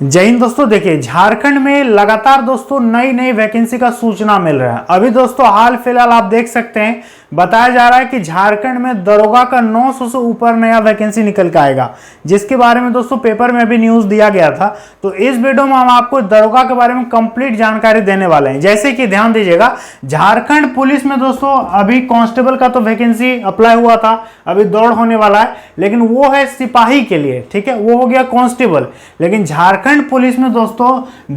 जय हिंद दोस्तों। देखिए, झारखंड में लगातार दोस्तों नई नई वैकेंसी का सूचना मिल रहा है। अभी दोस्तों हाल फिलहाल आप देख सकते हैं, बताया जा रहा है कि झारखंड में दरोगा का 900 से ऊपर नया वैकेंसी निकल के आएगा, जिसके बारे में दोस्तों पेपर में भी न्यूज दिया गया था। तो इस वीडियो में हम आपको दरोगा के बारे में कंप्लीट जानकारी देने वाले हैं। जैसे कि ध्यान दीजिएगा, झारखंड पुलिस में दोस्तों अभी कांस्टेबल का तो वैकेंसी अप्लाई हुआ था, अभी दौड़ होने वाला है, लेकिन वो है सिपाही के लिए, ठीक है, वो हो गया कांस्टेबल। लेकिन झारखंड पुलिस में दोस्तों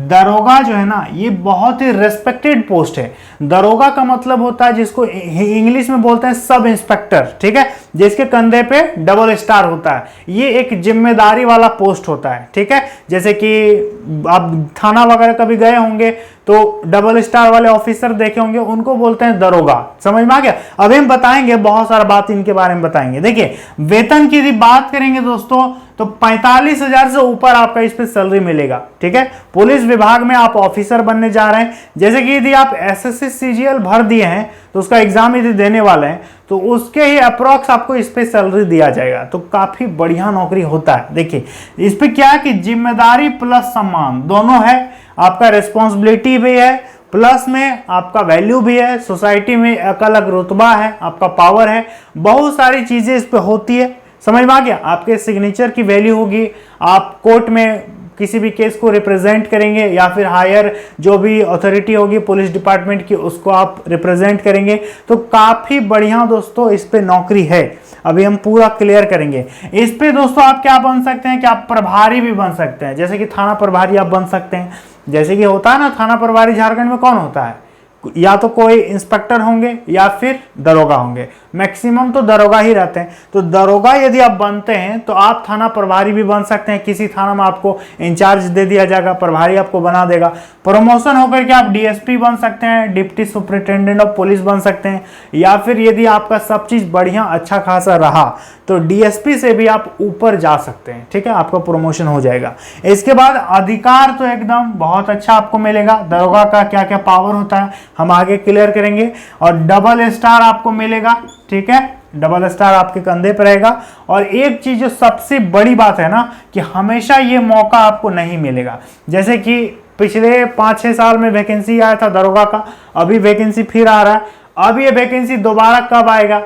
दरोगा जो है ना, ये बहुत ही रेस्पेक्टेड पोस्ट है। दरोगा का मतलब होता है जिसको इंग्लिश में बोलते हैं सब इंस्पेक्टर, ठीक है, जिसके कंधे पे डबल स्टार होता है। ये एक जिम्मेदारी वाला पोस्ट होता है, ठीक है। जैसे कि आप थाना वगैरह कभी गए होंगे तो डबल स्टार वाले ऑफिसर देखे होंगे, उनको बोलते हैं दरोगा। समझ में आ गया। अभी हम बताएंगे, बहुत सारा बात इनके बारे में बताएंगे। देखिए, वेतन की यदि बात करेंगे दोस्तों तो 45,000 से ऊपर आपका इस पे सैलरी मिलेगा, ठीक है। पुलिस विभाग में आप ऑफिसर बनने जा रहे हैं, जैसे कि यदि आप एसएससी सीजीएल भर दिए हैं तो उसका एग्जाम यदि देने वाले हैं तो उसके ही अप्रॉक्स आपको इस पे सैलरी दिया जाएगा। तो काफी बढ़िया नौकरी होता है। देखिए, इस पे क्या है कि जिम्मेदारी प्लस सम्मान दोनों है, आपका रिस्पॉन्सिबिलिटी भी है, प्लस में आपका वैल्यू भी है, सोसाइटी में एक अलग रुतबा है, आपका पावर है, बहुत सारी चीजें इस पे होती है। समझ में आ गया। आपके सिग्नेचर की वैल्यू होगी, आप कोर्ट में किसी भी केस को रिप्रेजेंट करेंगे या फिर हायर जो भी अथॉरिटी होगी पुलिस डिपार्टमेंट की, उसको आप रिप्रेजेंट करेंगे। तो काफी बढ़िया दोस्तों इस पे नौकरी है। अभी हम पूरा क्लियर करेंगे। इस पे दोस्तों आप क्या बन सकते हैं कि आप प्रभारी भी बन सकते हैं, जैसे कि थाना प्रभारी आप बन सकते हैं। जैसे कि होता है ना, थाना प्रभारी झारखंड में कौन होता है, या तो कोई इंस्पेक्टर होंगे या फिर दरोगा होंगे, मैक्सिमम तो दरोगा ही रहते हैं। तो दरोगा यदि आप बनते हैं तो आप थाना प्रभारी भी बन सकते हैं। किसी थाना में आपको इंचार्ज दे दिया जाएगा, प्रभारी आपको बना देगा। प्रमोशन होकर के आप डीएसपी बन सकते हैं, डिप्टी सुपरिटेंडेंट ऑफ पुलिस बन सकते हैं, या फिर यदि आपका सब चीज बढ़िया अच्छा खासा रहा तो डीएसपी से भी आप ऊपर जा सकते हैं, ठीक है, आपका प्रमोशन हो जाएगा। इसके बाद अधिकार तो एकदम बहुत अच्छा आपको मिलेगा। दरोगा का क्या क्या पावर होता है हम आगे क्लियर करेंगे। और डबल स्टार आपको मिलेगा, ठीक है, डबल स्टार आपके कंधे पर रहेगा। और एक चीज जो सबसे बड़ी बात है ना, कि हमेशा ये मौका आपको नहीं मिलेगा। जैसे कि पिछले 5-6 साल में वैकेंसी आया था दरोगा का, अभी वैकेंसी फिर आ रहा है। अब ये वैकेंसी दोबारा कब आएगा,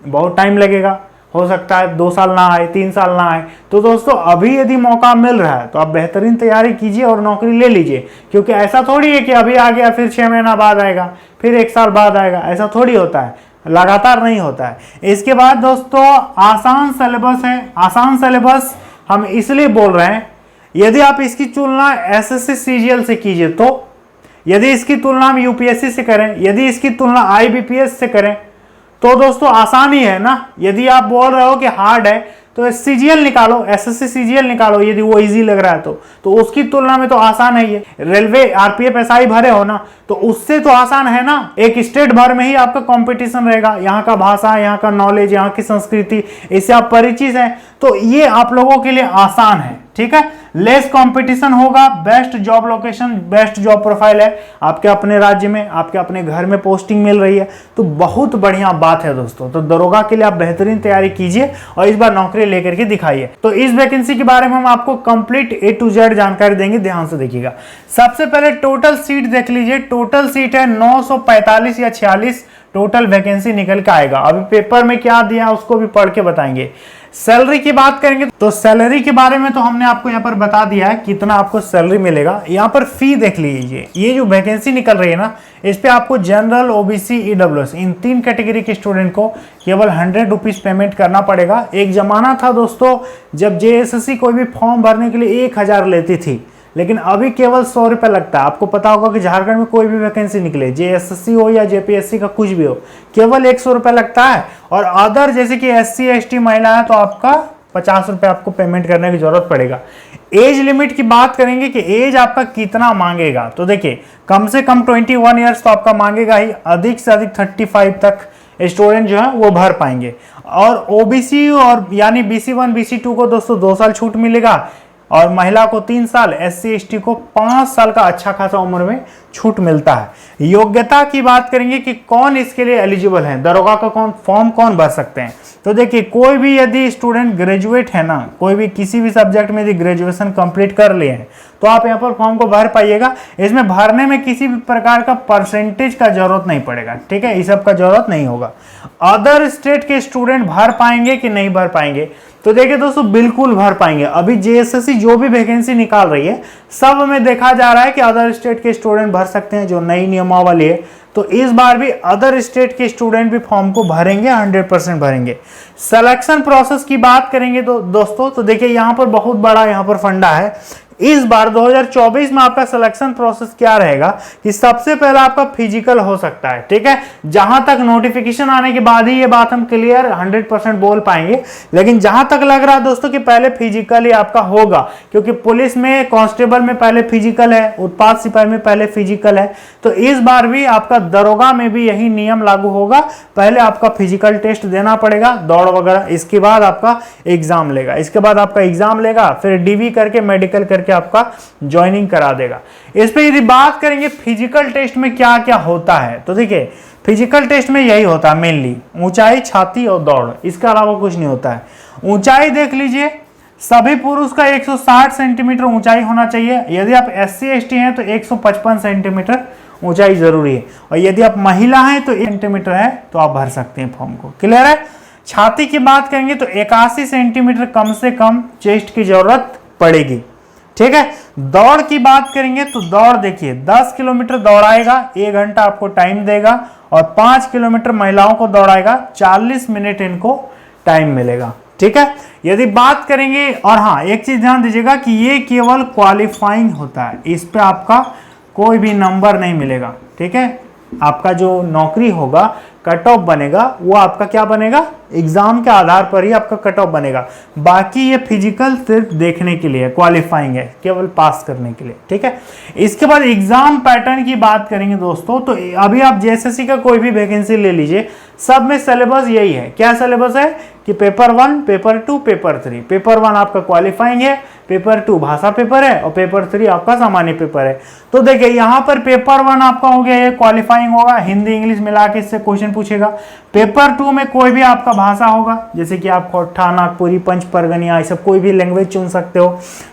बहुत टाइम लगेगा, हो सकता है 2 साल ना आए, 3 साल ना आए। तो दोस्तों अभी यदि मौका मिल रहा है तो आप बेहतरीन तैयारी कीजिए और नौकरी ले लीजिए, क्योंकि ऐसा थोड़ी है कि अभी आ गया फिर 6 महीना बाद आएगा, फिर 1 साल बाद आएगा, ऐसा थोड़ी होता है, लगातार नहीं होता है। इसके बाद दोस्तों आसान सिलेबस है। आसान सिलेबस हम इसलिए बोल रहे हैं, यदि आप इसकी तुलना एसएससी सीजीएल से कीजिए, तो यदि इसकी तुलना हम यूपीएससी से करें, यदि इसकी तुलना आईबीपीएस से करें, तो दोस्तों आसान ही है ना। यदि आप बोल रहे हो कि हार्ड है तो सीजीएल निकालो, एसएससी सीजीएल निकालो, यदि वो इजी लग रहा है तो उसकी तुलना में तो आसान है ये। रेलवे आरपीएफ एसआई भरे हो ना, तो उससे तो आसान है ना। एक स्टेट भर में ही आपका कंपटीशन रहेगा, यहाँ का भाषा, यहाँ का नॉलेज, यहाँ की संस्कृति, इससे आप परिचित हैं, तो ये आप लोगों के लिए आसान है, ठीक है। लेस कंपटीशन होगा, best job location, best job profile है, आपके अपने राज्य में, आपके अपने घर में पोस्टिंग मिल रही है, तो बहुत बढ़िया बात है दोस्तों। तो दरोगा के लिए आप बेहतरीन तैयारी कीजिए और इस बार नौकरी लेकर के दिखाइए। तो इस वैकेंसी के बारे में हम आपको कंप्लीट A to Z जानकारी देंगे, ध्यान से देखिएगा। सबसे पहले टोटल सीट देख लीजिए। टोटल सीट है 945 या 46 टोटल वैकेंसी निकल के आएगा। अभी पेपर में क्या दिया उसको भी पढ़ के बताएंगे। सैलरी की बात करेंगे तो सैलरी के बारे में तो हमने आपको यहाँ पर बता दिया है कितना आपको सैलरी मिलेगा। यहाँ पर फी देख लीजिए, ये जो वैकेंसी निकल रही है ना, इस पे आपको जनरल, ओबीसी, ईडब्ल्यूएस इन 3 कैटेगरी के स्टूडेंट को केवल 100 रुपीज पेमेंट करना पड़ेगा। एक जमाना था दोस्तों जब जेएसएससी कोई भी फॉर्म भरने के लिए 1000 लेती थी, लेकिन अभी केवल 100 रुपये लगता है। आपको पता होगा कि झारखंड में कोई भी वैकेंसी निकले, जेएसएससी हो या जेपीएससी का कुछ भी हो, केवल 100 रुपये लगता है। और अदर जैसे कि एससी एसटी महिला है तो आपका 50 रुपये आपको पेमेंट करने की जरूरत पड़ेगा। एज लिमिट की बात करेंगे कि एज आपका कितना मांगेगा, तो देखिए कम से कम 21 ईयर्स तो आपका मांगेगा ही, अधिक से अधिक 35 तक स्टूडेंट जो है वो भर पाएंगे। और ओबीसी और यानी BC1 BC2 को दोस्तों 2 साल छूट मिलेगा, और महिला को 3 साल, SC ST को 5 साल का अच्छा खासा उम्र में छूट मिलता है। योग्यता की बात करेंगे कि कौन इसके लिए एलिजिबल है, दरोगा का कौन फॉर्म कौन भर सकते हैं, तो देखिए कोई भी यदि स्टूडेंट ग्रेजुएट है ना, कोई भी किसी भी सब्जेक्ट में यदि ग्रेजुएशन कंप्लीट कर लिए हैं तो आप यहाँ पर फॉर्म को भर पाइएगा। इसमें भरने में किसी भी प्रकार का परसेंटेज का जरूरत नहीं पड़ेगा, ठीक है, इस सब का जरूरत नहीं होगा। अदर स्टेट के स्टूडेंट भर पाएंगे कि नहीं भर पाएंगे, तो देखिए दोस्तों बिल्कुल भर पाएंगे। अभी जेएसएससी जो भी वैकेंसी निकाल रही है सब में देखा जा रहा है कि अदर स्टेट के स्टूडेंट भर सकते हैं, जो नई नियमावली है। तो इस बार भी अदर स्टेट के स्टूडेंट भी फॉर्म को भरेंगे, 100% भरेंगे। सिलेक्शन प्रोसेस की बात करेंगे तो दोस्तों, तो देखिए यहाँ पर बहुत बड़ा यहाँ पर फंडा है। इस बार 2024 में आपका सिलेक्शन प्रोसेस क्या रहेगा कि सबसे पहले आपका फिजिकल हो सकता है, ठीक है। जहां तक नोटिफिकेशन आने के बाद ही ये बात हम क्लियर 100% बोल पाएंगे, लेकिन जहां तक लग रहा है दोस्तों कि पहले फिजिकल ही आपका होगा, क्योंकि पुलिस में, कांस्टेबल में पहले फिजिकल है, उत्पाद सिपाही में पहले फिजिकल है। तो इस बार भी आपका दरोगा में भी यही नियम लागू होगा, पहले आपका फिजिकल टेस्ट देना पड़ेगा, दौड़ वगैरह, इसके बाद आपका एग्जाम लेगा, इसके बाद आपका एग्जाम लेगा, फिर डीवी करके मेडिकल करके आपका ज्वाइनिंग करा देगा। इस पे यदि बात करेंगे फिजिकल टेस्ट में क्या क्या होता है, तो देखिए फिजिकल टेस्ट में यही होता है मेनली, ऊंचाई, छाती और दौड़, इसके अलावा कुछ नहीं होता है। ऊंचाई देख लीजिए, सभी पुरुष का 160 सेंटीमीटर ऊंचाई होना चाहिए। यदि आप SC ST हैं तो 155 सेंटीमीटर ऊंचाई जरूरी है, और यदि आप महिला हैं तो 1 सेंटीमीटर है तो आप भर सकते हैं फॉर्म को। क्लियर है। छाती की बात करेंगे तो 81 सेंटीमीटर कम से कम चेस्ट की जरूरत पड़ेगी, ठीक है। दौड़ की बात करेंगे तो दौड़ देखिए 10 किलोमीटर दौड़ाएगा, 1 घंटा आपको टाइम देगा, और 5 किलोमीटर महिलाओं को दौड़ाएगा, 40 मिनट इनको टाइम मिलेगा, ठीक है। यदि बात करेंगे, और हाँ एक चीज ध्यान दीजिएगा कि ये केवल क्वालिफाइंग होता है, इस पे आपका कोई भी नंबर नहीं मिलेगा, ठीक है। आपका जो नौकरी होगा, कट ऑफ बनेगा, वो आपका क्या बनेगा, एग्जाम के आधार पर ही आपका कट ऑफ बनेगा। बाकी ये फिजिकल सिर्फ देखने के लिए, क्वालिफाइंग है, केवल पास करने के लिए, ठीक है। इसके बाद एग्जाम पैटर्न की बात करेंगे दोस्तों, तो अभी आप जेएसएससी का कोई भी वैकेंसी ले लीजिए, सब में सिलेबस यही है। क्या सिलेबस है कि पेपर 1, पेपर 2, पेपर 3। पेपर 1 आपका क्वालिफाइंग है, पेपर 2 भाषा पेपर है, और पेपर 3 आपका सामान्य पेपर है। तो देखिए यहाँ पर पेपर 1 आपका हो गया, ये क्वालिफाइंग होगा, हिंदी इंग्लिश मिला के इससे क्वेश्चन पूछेगा। पेपर 2 में कोई भी आपका भाषा होगा, जैसे कि आप खोट्ठा, नागपुरी, पंच परगनिया, ये सब कोई भी लैंग्वेज चुन सकते हो।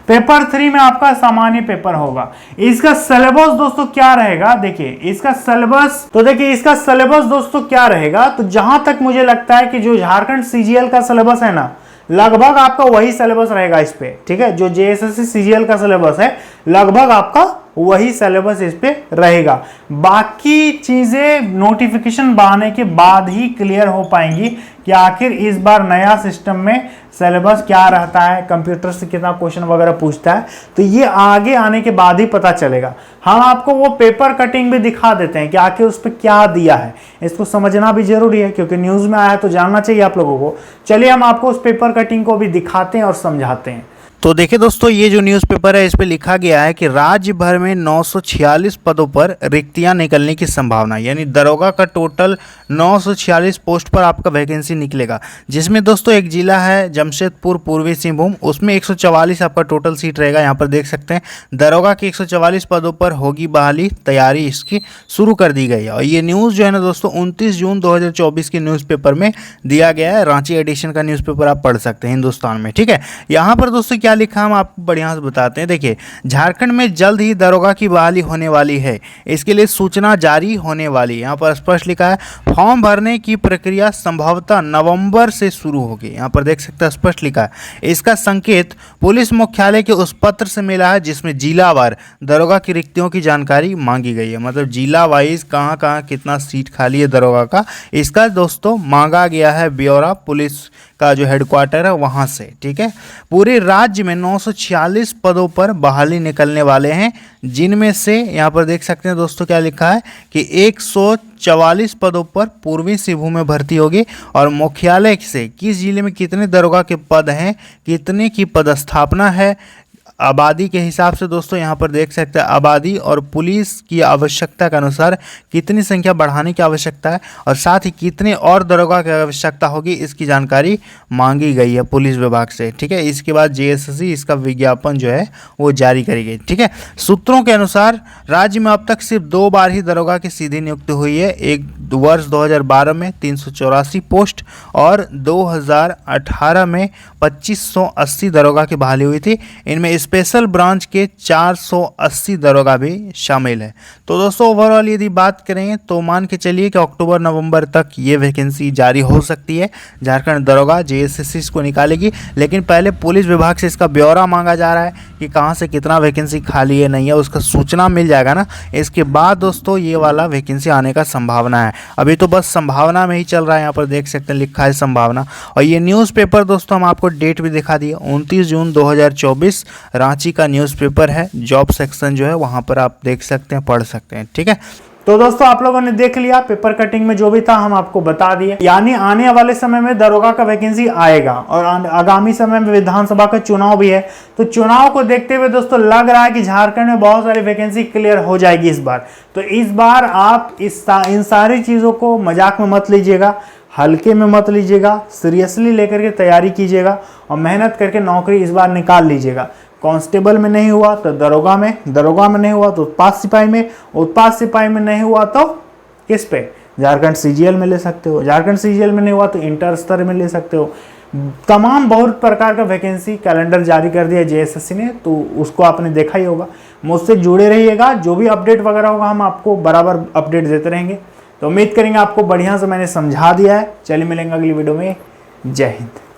पेपर 3 में आपका सामान्य पेपर होगा। इसका सिलेबस दोस्तों क्या रहेगा, देखिए इसका सिलेबस, तो देखिए इसका सिलेबस दोस्तों क्या रहेगा, तो जहां तक मुझे लगता है कि जो झारखंड सीजीएल का सिलेबस है ना, लगभग आपका वही सिलेबस रहेगा इस पे, ठीक है। जो जेएसएससी सीजीएल का सिलेबस है, लगभग आपका वही सिलेबस इस पे रहेगा। बाकी चीजें नोटिफिकेशन आने के बाद ही क्लियर हो पाएंगी कि आखिर इस बार नया सिस्टम में सिलेबस क्या रहता है, कंप्यूटर से कितना क्वेश्चन वगैरह पूछता है, तो ये आगे आने के बाद ही पता चलेगा। हम आपको वो पेपर कटिंग भी दिखा देते हैं कि आखिर उस पर क्या दिया है, इसको समझना भी जरूरी है, क्योंकि न्यूज में आया है तो जानना चाहिए आप लोगों को। चलिए हम आपको उस पेपर कटिंग को भी दिखाते हैं और समझाते हैं। तो देखिए दोस्तों, ये जो न्यूज़पेपर है इस पे लिखा गया है कि राज्य भर में 946 पदों पर रिक्तियां निकलने की संभावना, यानी दरोगा का टोटल 946 पोस्ट पर आपका वैकेंसी निकलेगा, जिसमें दोस्तों एक जिला है जमशेदपुर पूर्वी सिंहभूम, उसमें 144 आपका टोटल सीट रहेगा। यहाँ पर देख सकते हैं दरोगा के 144 पदों पर होगी बहाली, तैयारी इसकी शुरू कर दी गई है। और ये न्यूज़ जो है ना दोस्तों 29 जून 2024 के न्यूज़पेपर में दिया गया है। रांची एडिशन का न्यूज़पेपर आप पढ़ सकते हैं हिंदुस्तान में, ठीक है। यहाँ पर दोस्तों क्या लिखा हम आपको बढ़िया से बताते हैं। देखिए, झारखंड में जल्द ही दरोगा की बहाली होने वाली है, इसके लिए सूचना जारी होने वाली है। यहाँ पर स्पष्ट लिखा है फॉर्म भरने की प्रक्रिया संभवतः नवंबर से शुरू होगी। यहाँ पर देख सकते हैं स्पष्ट लिखा है। इसका संकेत पुलिस मुख्यालय के उस पत्र से मिला है जिसमें जिलावार दरोगा की रिक्तियों की जानकारी मांगी गई है। मतलब जिला वाइज कहाँ कहाँ कितना सीट खाली है दरोगा का, इसका दोस्तों मांगा गया है ब्यौरा पुलिस का जो हेडक्वार्टर है वहाँ से, ठीक है। पूरे राज्य में 946 पदों पर बहाली निकलने वाले हैं, जिनमें से यहाँ पर देख सकते हैं दोस्तों क्या लिखा है कि 144 पदों पर पूर्वी सिंहभूम में भर्ती होगी। और मुख्यालय से किस जिले में कितने दरोगा के पद हैं, कितने की पदस्थापना है, आबादी के हिसाब से दोस्तों यहाँ पर देख सकते हैं आबादी और पुलिस की आवश्यकता के अनुसार कितनी संख्या बढ़ाने की आवश्यकता है और साथ ही कितने और दरोगा की आवश्यकता होगी, इसकी जानकारी मांगी गई है पुलिस विभाग से। ठीक है, इसके बाद जेएसएससी इसका विज्ञापन जो है वो जारी करेगी। ठीक है, सूत्रों के अनुसार राज्य में अब तक सिर्फ 2 बार ही दरोगा की सीधी नियुक्ति हुई है। एक वर्ष 2012 में 384 पोस्ट और 2018 में 2580 दरोगा की बहाली हुई थी। इनमें स्पेशल ब्रांच के 480 दरोगा भी शामिल है। तो दोस्तों ओवरऑल यदि बात करें तो मान के चलिए कि अक्टूबर नवंबर तक ये वैकेंसी जारी हो सकती है। झारखंड दरोगा जेएसएससी इसको निकालेगी, लेकिन पहले पुलिस विभाग से इसका ब्यौरा मांगा जा रहा है कि कहाँ से कितना वैकेंसी खाली है नहीं है, उसका सूचना मिल जाएगा ना, इसके बाद दोस्तों ये वाला वैकेंसी आने का संभावना है। अभी तो बस संभावना में ही चल रहा है, यहाँ पर देख सकते हैं लिखा है संभावना। और ये न्यूज़पेपर दोस्तों हम आपको डेट भी दिखा दिए, 29 जून 2024 रांची का न्यूज़पेपर है। जॉब सेक्शन जो है वहाँ पर आप देख सकते हैं, पढ़ सकते हैं। ठीक है, तो दोस्तों आप लोगों ने देख लिया, पेपर कटिंग में जो भी था हम आपको बता दिए। यानी आने वाले समय में दरोगा का वैकेंसी आएगा और आगामी समय में विधानसभा का चुनाव भी है। तो चुनाव को देखते हुए दोस्तों लग रहा है कि झारखंड में बहुत सारी वैकेंसी क्लियर हो जाएगी इस बार। तो इस बार आप इन सारी चीज़ों को मजाक में मत लीजिएगा, हल्के में मत लीजिएगा, सीरियसली लेकर के तैयारी कीजिएगा और मेहनत करके नौकरी इस बार निकाल लीजिएगा। कांस्टेबल में नहीं हुआ तो दरोगा में नहीं हुआ तो उत्पाद सिपाही में, उत्पाद सिपाही में नहीं हुआ तो किस पे, झारखंड सीजीएल में ले सकते हो, झारखंड सीजीएल में नहीं हुआ तो इंटर स्तर में ले सकते हो। तमाम बहुत प्रकार का वैकेंसी कैलेंडर जारी कर दिया जेएसएससी ने, तो उसको आपने देखा ही होगा। मुझसे जुड़े रहिएगा, जो भी अपडेट वगैरह होगा हम आपको बराबर अपडेट देते रहेंगे। तो उम्मीद करेंगे आपको बढ़िया से मैंने समझा दिया है। चलिए मिलेंगे अगली वीडियो में। जय हिंद।